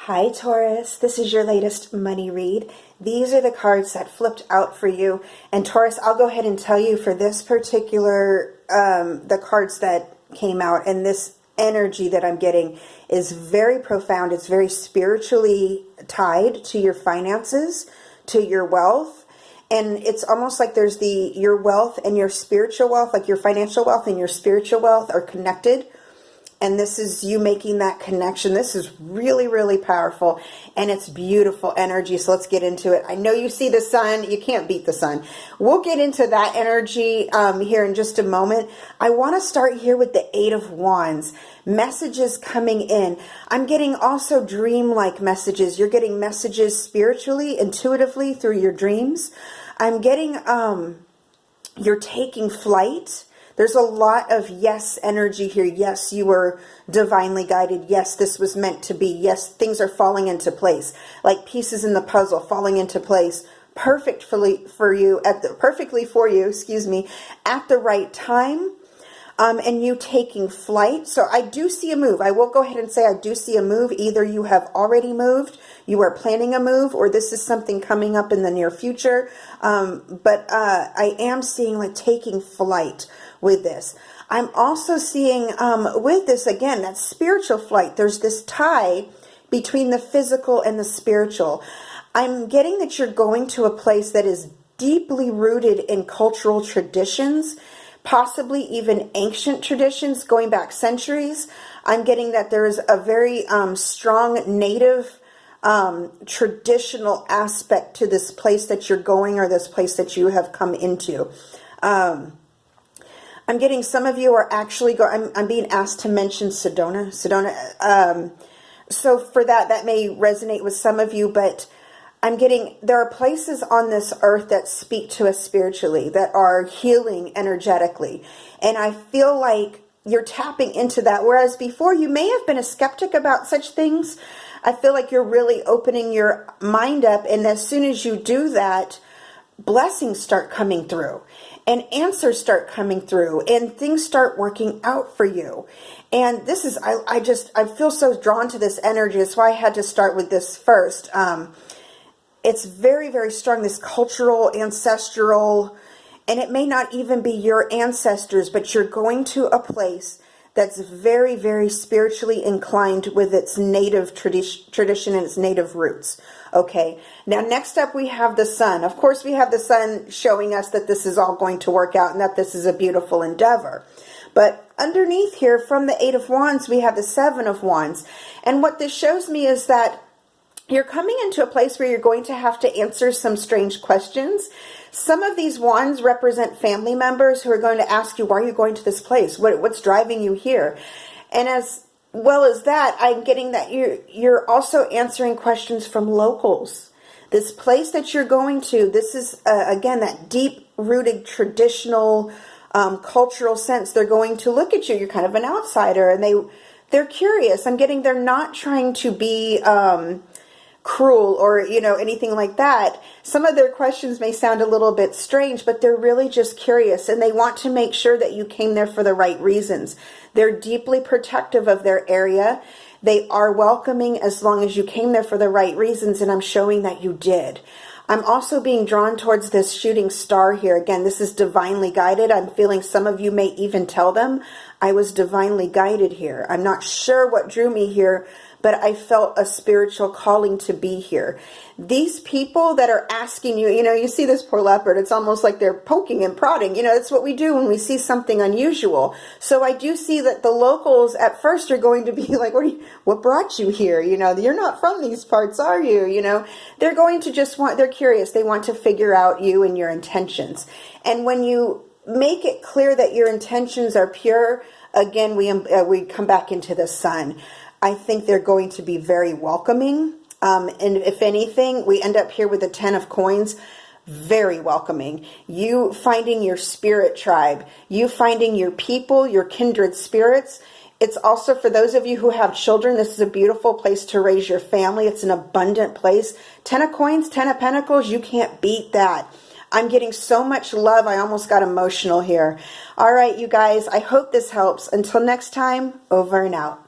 Hi Taurus, this is your latest money read. These are the cards that flipped out for you. And Taurus, I'll go ahead and tell you for this particular, the cards that came out and this energy that I'm getting is very profound. It's very spiritually tied to your finances, to your wealth. And it's almost like there's your wealth and your spiritual wealth, like your financial wealth and your spiritual wealth are connected. And this is you making that connection. This is really, really powerful. And it's beautiful energy. So let's get into it. I know you see the sun. You can't beat the sun. We'll get into that energy here in just a moment. I want to start here with the Eight of Wands. Messages coming in. I'm getting also dream-like messages. You're getting messages spiritually, intuitively through your dreams. I'm getting, you're taking flight. There's a lot of yes energy here. Yes, you were divinely guided. Yes, this was meant to be. Yes, things are falling into place. Like pieces in the puzzle falling into place perfectly for you, at the right time. And you taking flight. So I do see a move. I will go ahead and say I do see a move. Either you have already moved, you are planning a move, or this is something coming up in the near future. But I am seeing like taking flight with this. I'm also seeing with this, again, that spiritual flight. There's this tie between the physical and the spiritual. I'm getting that you're going to a place that is deeply rooted in cultural traditions, possibly even ancient traditions going back centuries. I'm getting that there's a very strong native traditional aspect to this place that you're going or this place that you have come into. I'm getting some of you are actually I'm being asked to mention Sedona. So for that may resonate with some of you, but I'm getting, there are places on this earth that speak to us spiritually, that are healing energetically. And I feel like you're tapping into that. Whereas before you may have been a skeptic about such things. I feel like you're really opening your mind up. And as soon as you do that, blessings start coming through and answers start coming through and things start working out for you. And this is, I feel so drawn to this energy. That's why I had to start with this first. It's very, very strong, this cultural, ancestral, and it may not even be your ancestors, but you're going to a place that's very, very spiritually inclined with its native tradition and its native roots. Okay, now next up we have the sun. Of course, we have the sun showing us that this is all going to work out and that this is a beautiful endeavor. But underneath here, from the Eight of Wands, we have the Seven of Wands. And what this shows me is that you're coming into a place where you're going to have to answer some strange questions. Some of these wands represent family members who are going to ask you, why are you going to this place? What's driving you here? And as well as that, I'm getting that you're also answering questions from locals. This place that you're going to, this is, again, that deep-rooted traditional cultural sense. They're going to look at you. You're kind of an outsider, and they're curious. I'm getting they're not trying to be cruel or, anything like that. Some of their questions may sound a little bit strange, but they're really just curious and they want to make sure that you came there for the right reasons. They're deeply protective of their area. They are welcoming as long as you came there for the right reasons, and I'm showing that you did. I'm also being drawn towards this shooting star here. Again, this is divinely guided. I'm feeling some of you may even tell them, I was divinely guided here. I'm not sure what drew me here, but I felt a spiritual calling to be here. These people that are asking you, you see this poor leopard, it's almost like they're poking and prodding. That's what we do when we see something unusual. So I do see that the locals at first are going to be like, what brought you here? You're not from these parts, are you? They're going to they're curious. They want to figure out you and your intentions. And when you make it clear that your intentions are pure, again, we come back into the sun. I think they're going to be very welcoming. And if anything, we end up here with the 10 of coins, very welcoming. You finding your spirit tribe, you finding your people, your kindred spirits. It's also for those of you who have children, this is a beautiful place to raise your family. It's an abundant place. 10 of coins, 10 of pentacles, you can't beat that. I'm getting so much love, I almost got emotional here. All right, you guys, I hope this helps. Until next time, over and out.